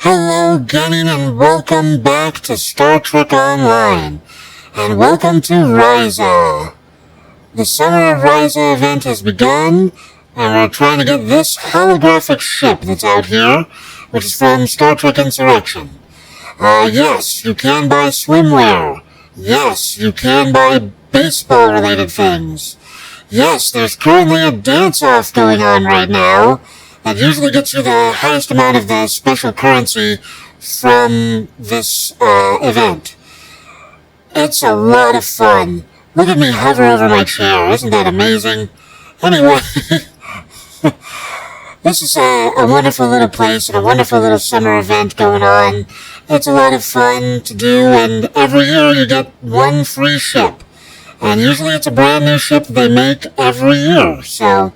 Hello again and welcome back to Star Trek Online. And welcome to Ryza. The Summer of Ryza event has begun, and we're trying to get this holographic ship that's out here, which is from Star Trek Insurrection. Yes, you can buy swimwear. Yes, you can buy baseball-related things. Yes, there's currently a dance-off going on right now that usually gets you the highest amount of the special currency from this event. It's a lot of fun. Look at me hover over my chair. Isn't that amazing? Anyway, this is a wonderful little place and a wonderful little summer event going on. It's a lot of fun to do, and every year you get one free ship. And usually it's a brand new ship they make every year. So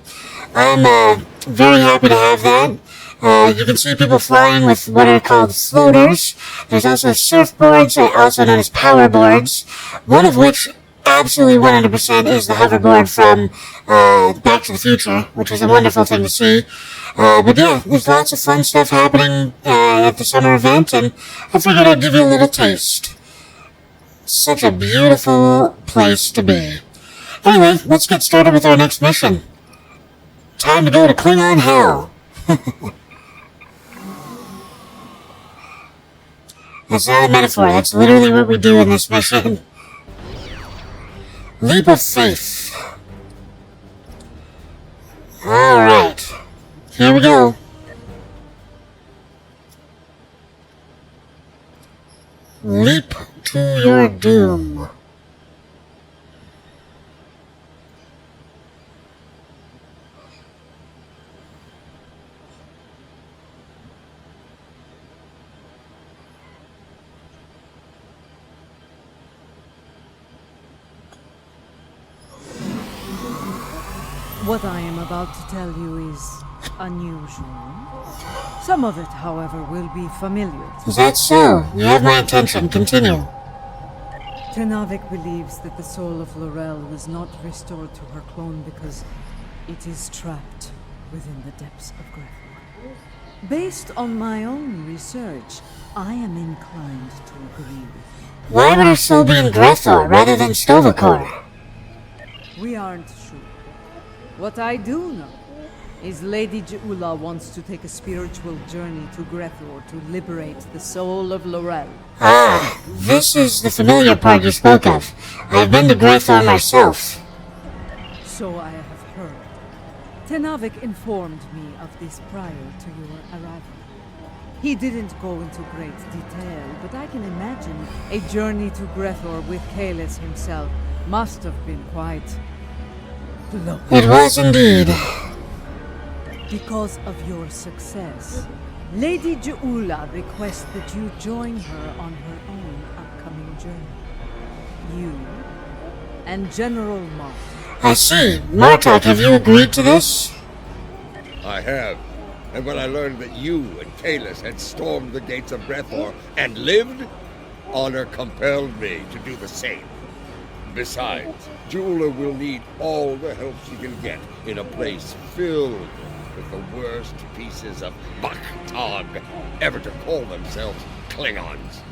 I'm very happy to have that. You can see people flying with what are called floaters. There's also surfboards, also known as power boards, one of which absolutely 100% is the hoverboard from Back to the Future, which is a wonderful thing to see. But yeah, there's lots of fun stuff happening at the summer event, and I figured I'd give you a little taste. Such a beautiful place to be. Anyway, let's get started with our next mission. Time to go to Klingon Hell. That's not a metaphor, that's literally what we do in this mission. Leap of faith. Alright, here we go. Leap to your doom. What I am about to tell you is unusual. Some of it, however, will be familiar. Is that so? You have my attention. Continue. Tenavik believes that the soul of Laurel was not restored to her clone because it is trapped within the depths of Grethor. Based on my own research, I am inclined to agree with you. Why would her soul be in Grethor rather than Stovacor? We aren't sure. What I do know is Lady Jeula wants to take a spiritual journey to Grethor to liberate the soul of Laurel. Ah, this is the familiar part you spoke of. I've been to Grethor myself. So I have heard. Tenavik informed me of this prior to your arrival. He didn't go into great detail, but I can imagine a journey to Grethor with Kalis himself must have been quite glowing. It was indeed. Because of your success, Lady Jeula requests that you join her on her own upcoming journey. You and General Martok. I see. Martok, have you agreed to this? I have. And when I learned that you and Kalis had stormed the gates of Grethor and lived, honor compelled me to do the same. Besides, Jeula will need all the help she can get in a place filled with the worst pieces of Baktag ever to call themselves Klingons.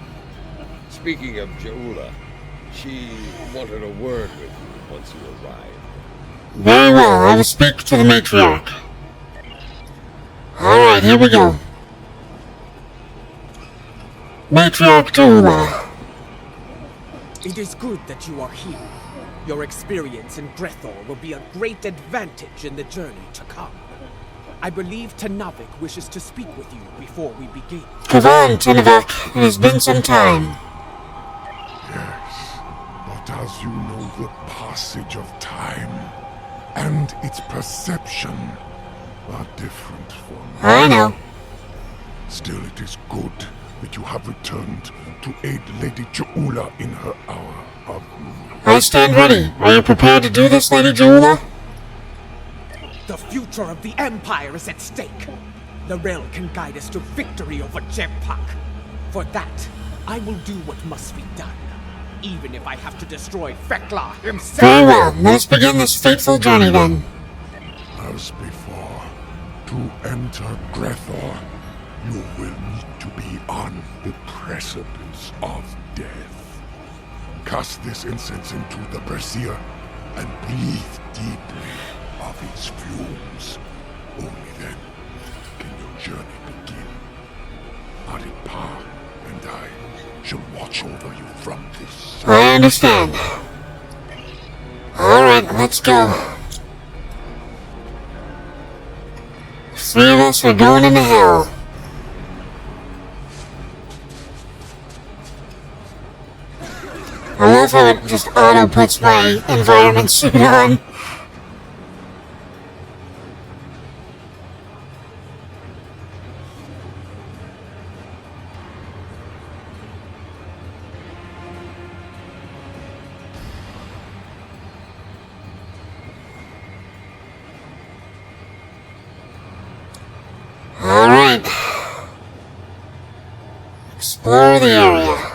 Speaking of Jeula, she wanted a word with you once you arrived. Very well, I will speak to the matriarch. Alright, here we go. Matriarch Jeula. It is good that you are here. Your experience in Grethor will be a great advantage in the journey to come. I believe Tenavik wishes to speak with you before we begin. Come on, Tenavik. It has been some time. Yes, but as you know, the passage of time and its perception are different for me. I know. Still, it is good that you have returned to aid Lady Jeula in her hour of need. I stand ready. Are you prepared to do this, Lady Jeula? The future of the Empire is at stake. Laurel can guide us to victory over Jempak. For that, I will do what must be done, even if I have to destroy Fekla himself. Very well. Let us begin this fateful journey then. As before, to enter Grethor, you will need to be the precipice of death. Cast this incense into the brazier and breathe deeply of its fumes. Only then can your journey begin. Aripa and I shall watch over you from this side. I understand. Alright, let's go. 3 of us are going into hell. I love how it just auto puts my environment suit on. Alright. Explore the area.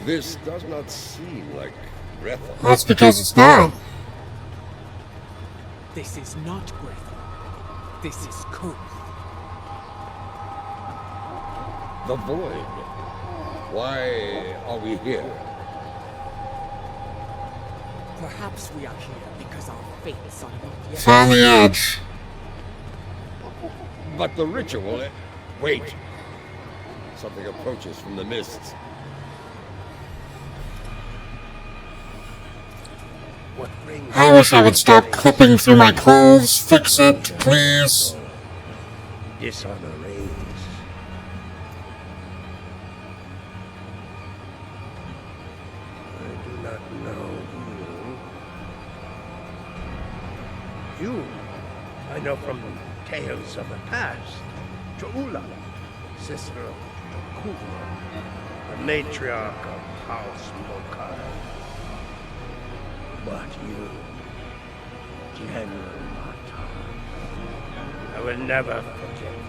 This does not seem like Breath. That's because it's not. This is not Breath. This is Koth. The Void. Why are we here? Perhaps we are here because our fates are not yet. Found the edge. But the ritual... Wait. Something approaches from the mists. What brings... I wish I would stop clipping through my clothes. Fix it, please. Dishonor reigns. I do not know you. You? I know from tales of the past. Tuula, sister of Tukuva, the matriarch of House Mokai. But you, General Mata, I will never forget you.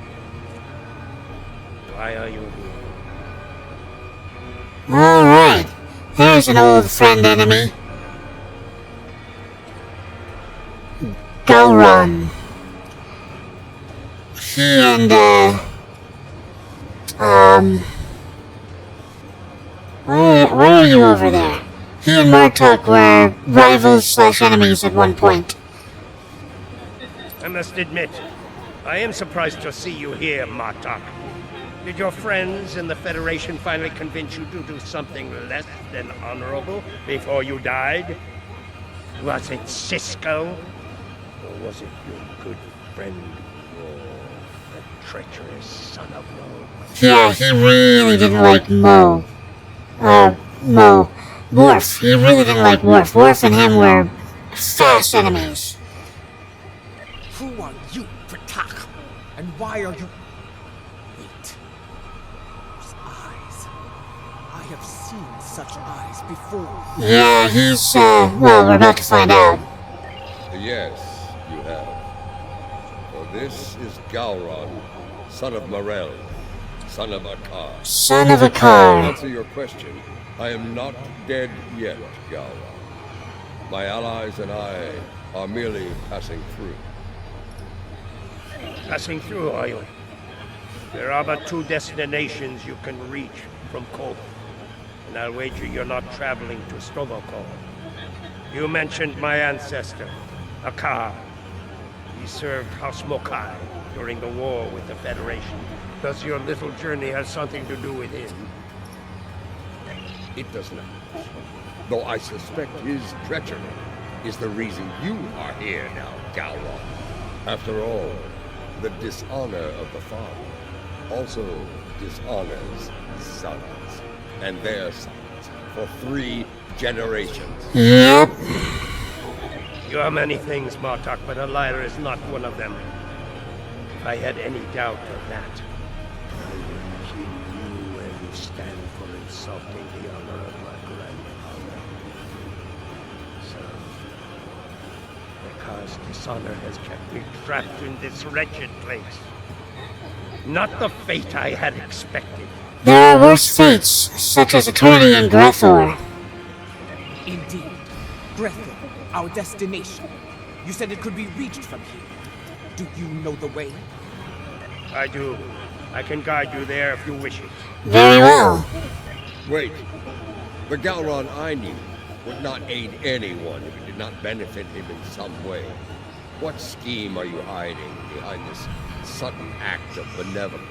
Why are you here? Alright. There's an old friend enemy. Gowron. He and, why are you over there? He and Martok were rivals/enemies at one point. I must admit, I am surprised to see you here, Martok. Did your friends in the Federation finally convince you to do something less than honorable before you died? Was it Cisco? Or was it your good friend, the treacherous son of Mo? Yeah, he really didn't like Mo. Worf. He really didn't like Worf. Worf and him were fast enemies. Who are you, Pratak? And why are you... Wait. Those eyes. I have seen such eyes before. Yeah, he's, well, we're about to find out. Yes, you have. For this is Gowron, son of Morel, son of Akar. Son of a To car. answer your question, I am not dead yet, Gowron. My allies and I are merely passing through. Passing through, are you? There are but 2 destinations you can reach from Koth, and I'll wager you're not traveling to Stovokov. You mentioned my ancestor, Akar. He served House Mokai during the war with the Federation. Does your little journey have something to do with him? It does not. Though I suspect his treachery is the reason you are here now, Gowron. After all, the dishonor of the father also dishonors sons and their sons for 3 generations. Yep. You are many things, Martok, but a liar is not one of them. If I had any doubt of that, I would kill you where you stand for insulting the honor of my grandfather. So, because dishonor has kept me trapped in this wretched place. Not the fate I had expected. There are worse fates, such as eternity in Grethor. Indeed. Grethel, our destination. You said it could be reached from here. Do you know the way? I do. I can guide you there if you wish it. Very well. Wait. The Gowron I knew would not aid anyone if it did not benefit him in some way. What scheme are you hiding behind this sudden act of benevolence?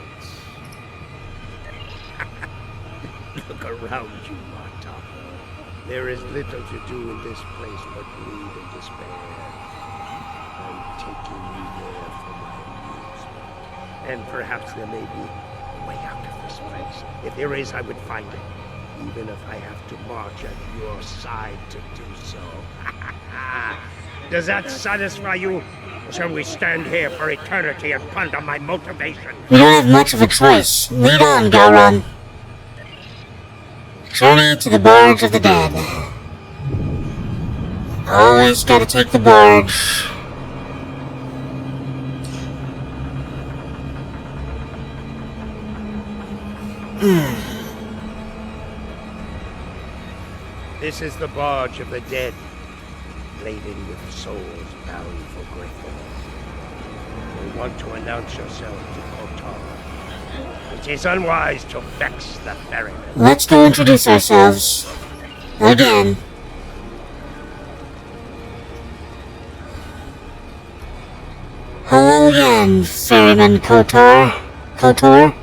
Look around you, Marta. There is little to do in this place but bleed and despair. I'm taking you there for my amusement. And perhaps there may be a way out of this place. If there is, I would find it. Even if I have to march at your side to do so. Does that satisfy you? Or shall we stand here for eternity and ponder my motivation? We don't have much of a choice. Lead on, Gowron. Journey to the barge of the dead. Always gotta take the barge. This is the barge of the dead, laden with souls bound for Grethel. You want to announce yourself to Kotar. It is unwise to vex the ferryman. Let's go introduce ourselves. Again. Hello again, Ferryman Kotar. Kotar?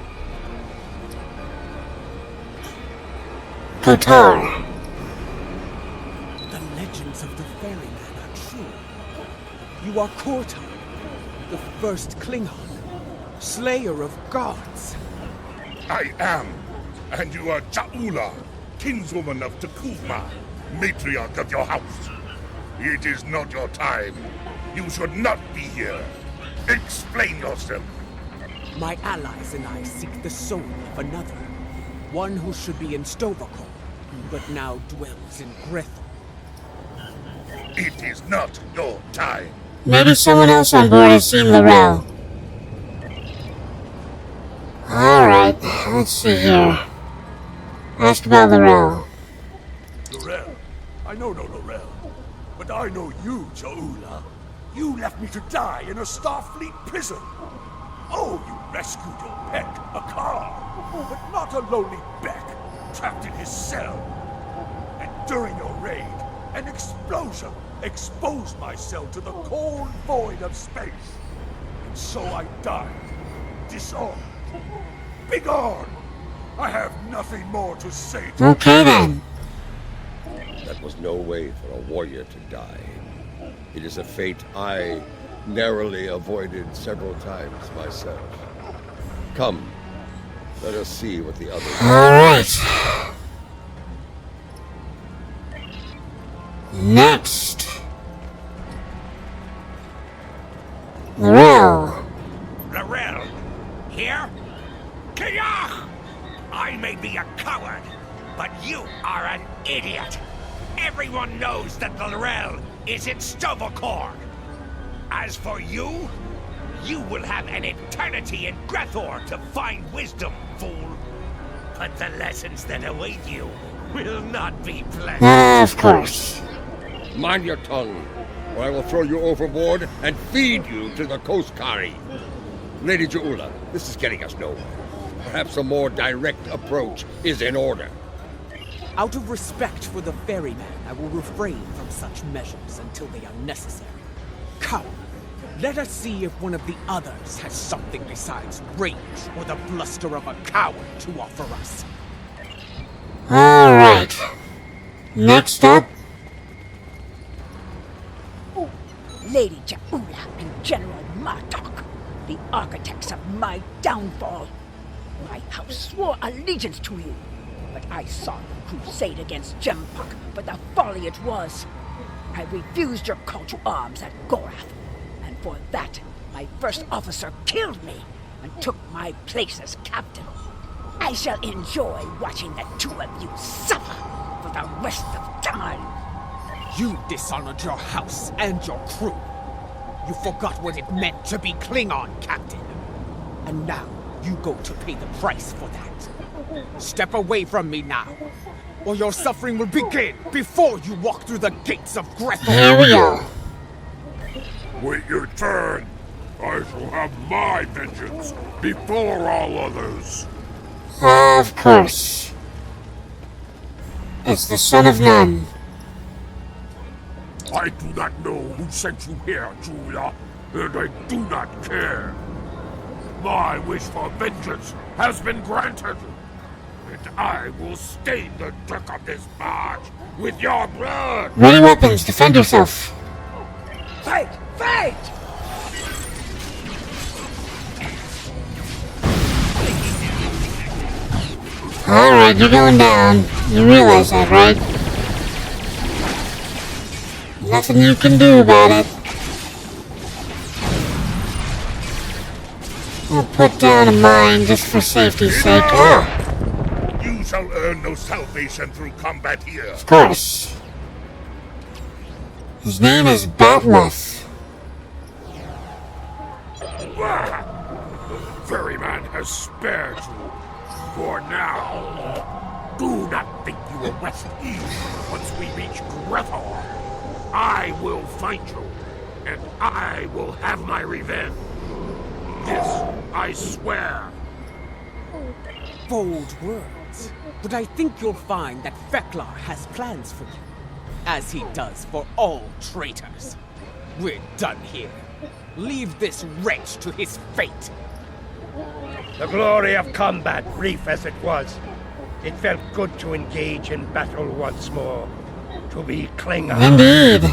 Kotar. The legends of the ferryman are true. You are Kotar, the first Klingon, slayer of gods. I am. And you are Ja'ula, kinswoman of Takuma, matriarch of your house. It is not your time. You should not be here. Explain yourself. My allies and I seek the soul of another. One who should be in Stovall, but now dwells in Grethel. It is not your time. Maybe someone else on board has seen Laurel. Alright, let's see here. Ask about Laurel. Laurel? I know no Laurel. But I know you, Ja'ula. You left me to die in a Starfleet prison. Oh, you rescued your pet, a car. But not a lowly Beck, trapped in his cell. And during your raid, an explosion exposed myself to the cold void of space. And so I died, disarmed. Begone! I have nothing more to say to Okay then. That was no way for a warrior to die. It is a fate I narrowly avoided several times myself. Come, let us see what the others... Alright. Next. Laurel. Laurel, here? Kiyah! I may be a coward, but you are an idiot. Everyone knows that Laurel is in Stovall. As for you, you will have an eternity in Grethor to find wisdom, fool. But the lessons that await you will not be pleasant. Of course. Mind your tongue, or I will throw you overboard and feed you to the Koskari. Lady Ja'ula, this is getting us nowhere. Perhaps a more direct approach is in order. Out of respect for the ferryman, I will refrain from such measures until they are necessary. Come, let us see if one of the others has something besides rage or the bluster of a coward to offer us. Alright. Next up. Lady Ja'ula and General Martok, the architects of my downfall. My house swore allegiance to you, but I saw you crusade against Jempak, but the folly it was. I refused your call to arms at Gorath, and for that, my first officer killed me and took my place as captain. I shall enjoy watching the two of you suffer for the rest of time. You dishonored your house and your crew. You forgot what it meant to be Klingon, Captain. And now, you go to pay the price for that. Step away from me now, or your suffering will begin before you walk through the gates of Grethel. Here we go. Wait your turn. I shall have my vengeance before all others. Of course. It's the son of none. I do not know who sent you here, Julia, and I do not care. My wish for vengeance has been granted, and I will stain the deck of this barge with your blood. Ready weapons, defend yourself. Fight! Fight! Alright, you're going down. You realize that, right? Nothing you can do about it. I'll put down a mine just for safety's sake. Ah, You shall earn no salvation through combat here. of course. His name is Batleth. Ferryman has spared you for now. Do not think you will rest easy once we reach Grethel. I will find you, and I will have my revenge. This I swear. Bold words, but I think you'll find that Feklar has plans for you, as he does for all traitors. We're done here. Leave this wretch to his fate. The glory of combat, brief as it was. It felt good to engage in battle once more. To be Klingon. Indeed.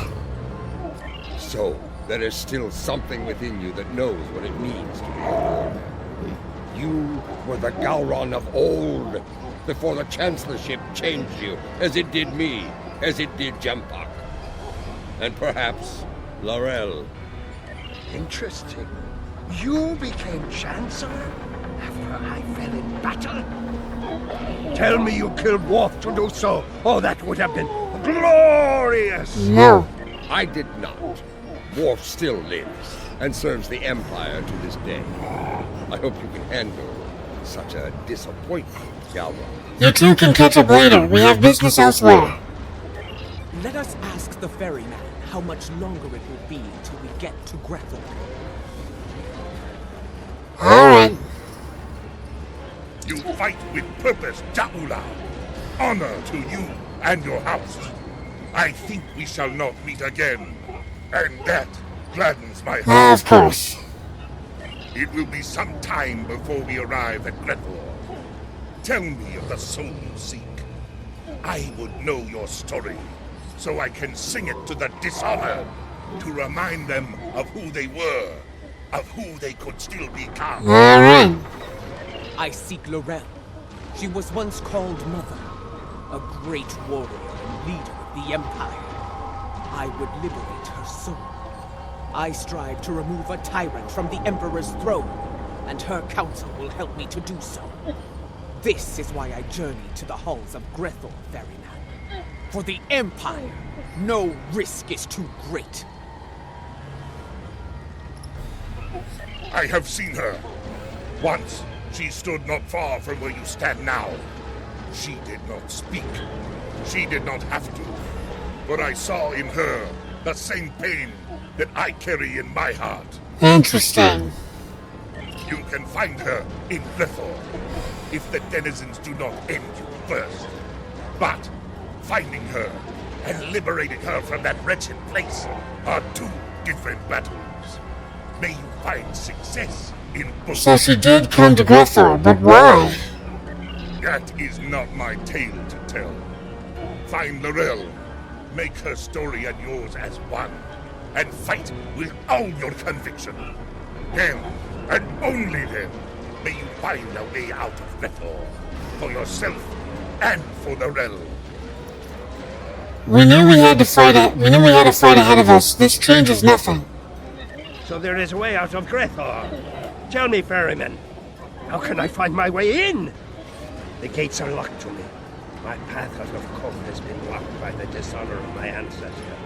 So, there is still something within you that knows what it means to be a warrior. You were the Gowron of old, before the Chancellorship changed you, as it did me, as it did Jempak. And perhaps Laurel. Interesting. You became Chancellor after I fell in battle? Tell me you killed Worf to do so. Oh, that would have been glorious! No. I did not. Worf still lives, and serves the Empire to this day. I hope you can handle such a disappointment, Gowron. You two can catch up later. We have business elsewhere. Let us ask the ferryman how much longer it will be till we get to Grethel. Alright. You fight with purpose, Jaula. Honor to you and your house. I think we shall not meet again, and that gladdens my heart. Of course. It will be some time before we arrive at Grethel. Tell me of the soul you seek. I would know your story, so I can sing it to the dishonored, to remind them of who they were, of who they could still become. Alright. I seek Laurel. She was once called Mother, a great warrior and leader of the Empire. I would liberate her soul. I strive to remove a tyrant from the Emperor's throne, and her counsel will help me to do so. This is why I journey to the halls of Grethel, ferryman. For the Empire, no risk is too great. I have seen her. Once, she stood not far from where you stand now. She did not speak. She did not have to. But I saw in her the same pain that I carry in my heart. Interesting. You can find her in Grethel, if the denizens do not end you first. But finding her and liberating her from that wretched place are two different battles. May you find success in both. So she did come to Grethel, but why? That is not my tale to tell. Find Laurel, make her story and yours as one, and fight with all your conviction. Then, and only then, may you find a way out of Grethel, for yourself and for Laurel. We knew we had to fight ahead of us. This changes nothing. So there is a way out of Grethel. Tell me, ferryman, how can I find my way in? The gates are locked to me. My path out of Kov has been blocked by the dishonor of my ancestor.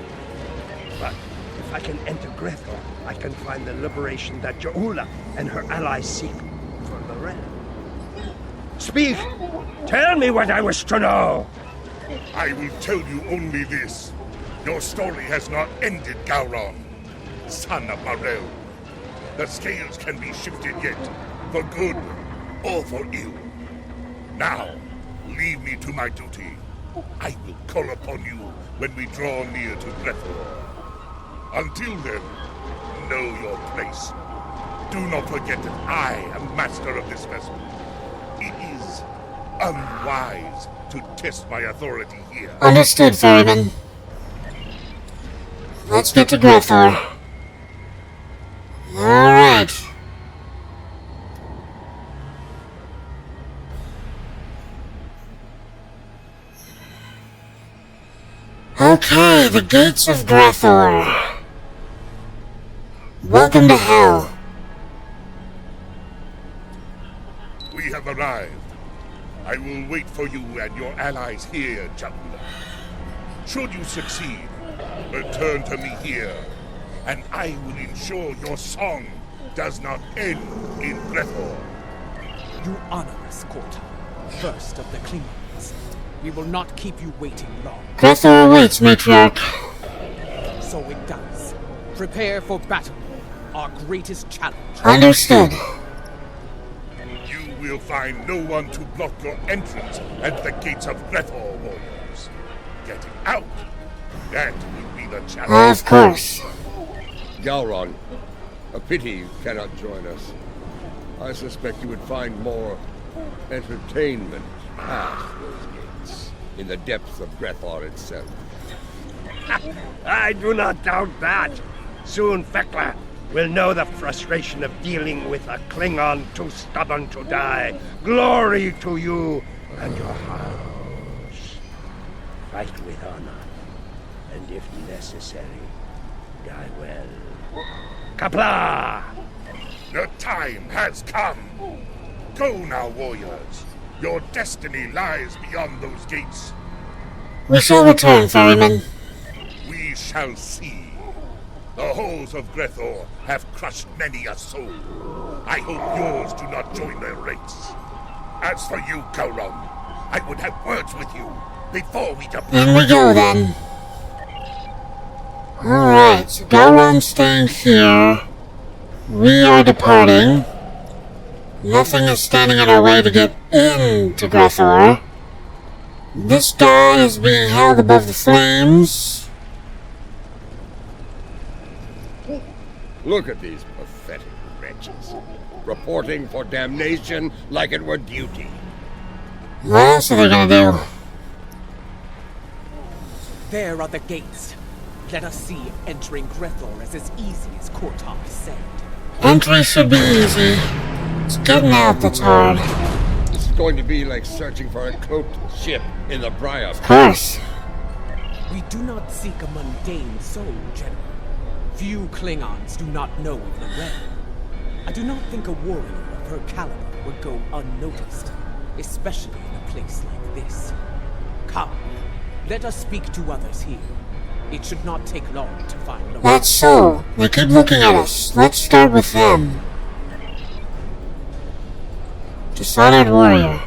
But if I can enter Grethel, I can find the liberation that Jaula and her allies seek for Laurel. Speak! Tell me what I wish to know! I will tell you only this. Your story has not ended, Gowron, son of Morel. The scales can be shifted yet, for good or for ill. Now, leave me to my duty. I will call upon you when we draw near to Brethor. Until then, know your place. Do not forget that I am master of this vessel. It is unwise to test my authority here. Understood, Ferryman. Let's get to Grethor. Alright. Okay, the gates of Grethor. Welcome to Hell. We have arrived. I will wait for you and your allies here, Jabula. Should you succeed, return to me here, and I will ensure your song does not end in Brethor. You honor us, Korta, first of the Klingons. We will not keep you waiting long. Grethor awaits, Matriarch. So it does. Prepare for battle, our greatest challenge. Understood. You will find no one to block your entrance at the gates of Brethor, warriors. Getting out, that will be the challenge. Of course. Gowron, a pity you cannot join us. I suspect you would find more entertainment past those gates, in the depths of Brethor itself. I do not doubt that. Soon Fekla will know the frustration of dealing with a Klingon too stubborn to die. Glory to you and your house. Fight with honor, and if necessary, die well. Kapla! The time has come. Go now, warriors. Your destiny lies beyond those gates. We shall return, Ferryman. We shall see. The halls of Grethor have crushed many a soul. I hope yours do not join their ranks. As for you, Gowron, I would have words with you before we depart. In we go, then. Alright, so Gowron's staying here. We are departing. Nothing is standing in our way to get into Grethor. This guy is being held above the flames. Look at these pathetic wretches, reporting for damnation like it were duty. What else are they gonna do? There are the gates. Let us see if entering Grethor is as easy as Korta said. Entry should be easy. It's getting out that's hard. It's going to be like searching for a cloaked ship in the Briar. Of course. We do not seek a mundane soul, General. Few Klingons do not know of Lorel. I do not think a warrior of her caliber would go unnoticed, especially in a place like this. Come, let us speak to others here. It should not take long to find Lorel. That's so. They keep looking at us. Let's start with them. Dishonored warrior.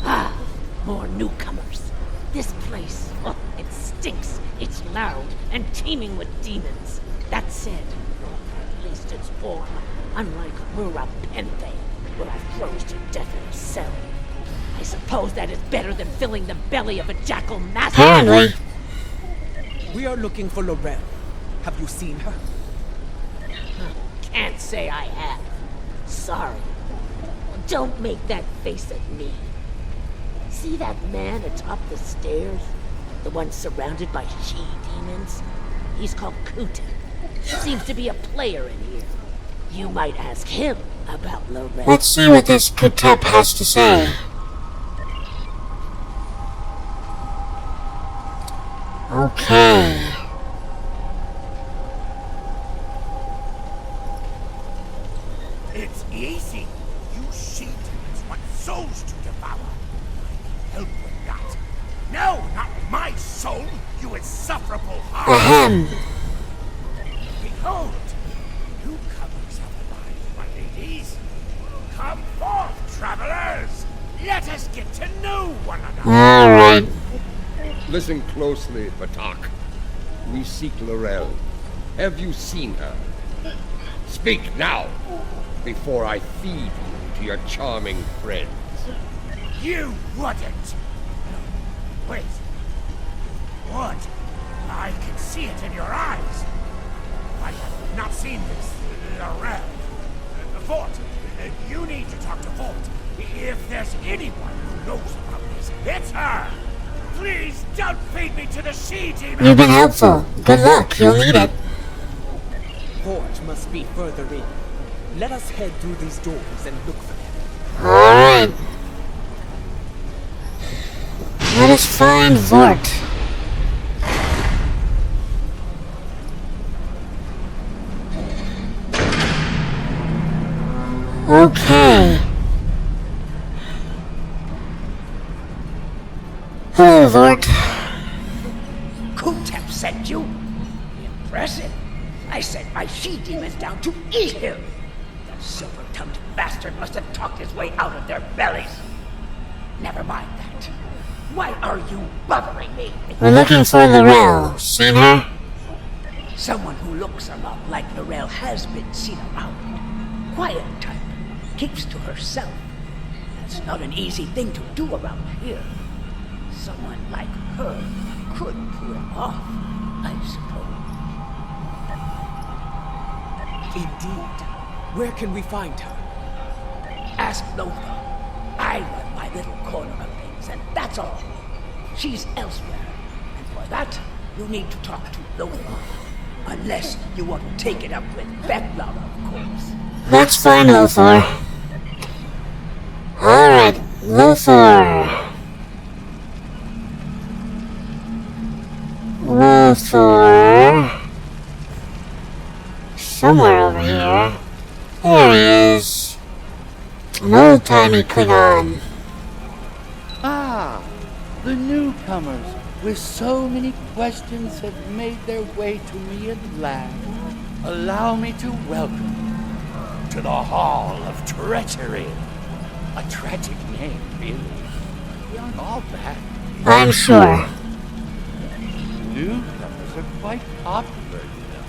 Ah, more newcomers. This place, oh, it stinks. It's loud and teeming with demons. That said, at least it's warm, unlike Mura Pente, where I froze to death in a cell. I suppose that is better than filling the belly of a jackal master. Apparently. We are looking for Lorel. Have you seen her? Can't say I have. Sorry. Don't make that face at me. See that man atop the stairs? The one surrounded by she-demons? He's called Kuta. Seems to be a player in here. You might ask him about Lorel. Let's see what this Kutep has to say. Okay. It's easy. You she-demons want souls to devour. I can help with that. No, not my soul, you insufferable heart. Ahem. Behold, newcomers have arrived, my ladies. Come forth, travelers. Let us get to know one another. Listen closely, Batak. We seek Laurel. Have you seen her? Speak now, before I feed you to your charming friends. You wouldn't. Wait. Would? I can see it in your eyes. I have not seen this Laurel. Fort, you need to talk to Fort. If there's anyone who knows about this, it's her. Please don't feed me to the she-demon. You've been helpful. Good luck. You'll need it. Fort must be further in. Let us head through these doors and look for them. Alright. Let us find Vort. Okay. Hello, Vort. Kutep sent you? Impressive. I sent my she-demons down to eat him. The silver-tongued bastard must have talked his way out of their bellies. Never mind that. Why are you bothering me? We're looking for Laurel. Seen her? Someone who looks a lot like Laurel has been seen around. Quiet type. Keeps to herself. That's not an easy thing to do around here. Someone like her could pull it off, I suppose. Indeed. Where can we find her? Ask Lothar. I run my little corner of things, and that's all. She's elsewhere, and for that, you need to talk to Lothar. Unless you want to take it up with Beklar, of course. That's fine, Lothar. Alright, Lothar. Lothar. Somewhere over here. There he is. An old-timey Klingon. Ah, the newcomers with so many questions have made their way to me at last. Allow me to welcome you to the Hall of Treachery. A tragic name, really. We aren't all bad. I'm sure. Newcomers are quite popular, you know.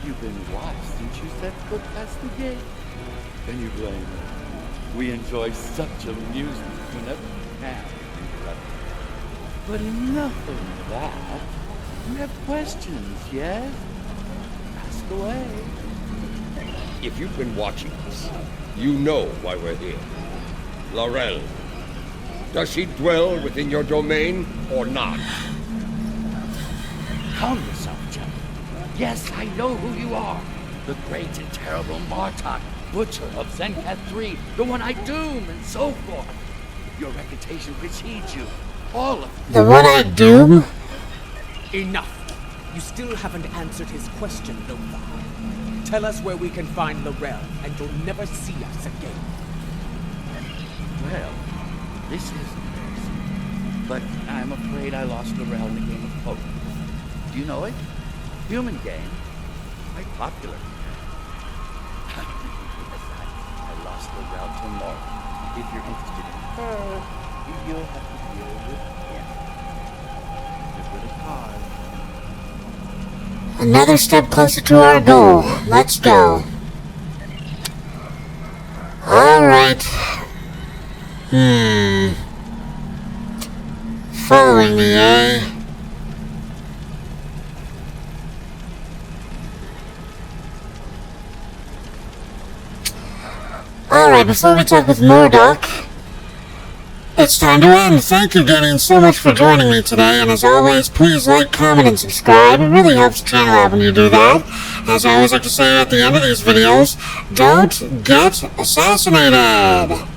You've been watched since you set foot past the gate. Can you blame me? We enjoy such amusement whenever we can. But enough of that. You have questions, yes? Ask away. If you've been watching us, you know why we're here. Laurel, does she dwell within your domain or not? Calm yourself, gentlemen. Yes, I know who you are. The great and terrible Martok, Butcher of Zenkat 3, the one I doom, and so forth. Your reputation precedes you. All of you. The one I doom? Enough. You still haven't answered his question, Lothar. Tell us where we can find Laurel, and you'll never see us again. Well, this is embarrassing. But I'm afraid I lost Laurel in the game of poker. Do you know it? Human game. Quite popular. I lost Laurel to Morgan. If you're interested in her, you'll have to deal with him. Just with a card. Another step closer to our goal. Let's go. Alright. Following me, eh? Alright, before we talk with Mordok, it's time to end. Thank you, Gideon, so much for joining me today, and as always, please like, comment, and subscribe. It really helps the channel out when you do that. As I always like to say at the end of these videos, don't get assassinated!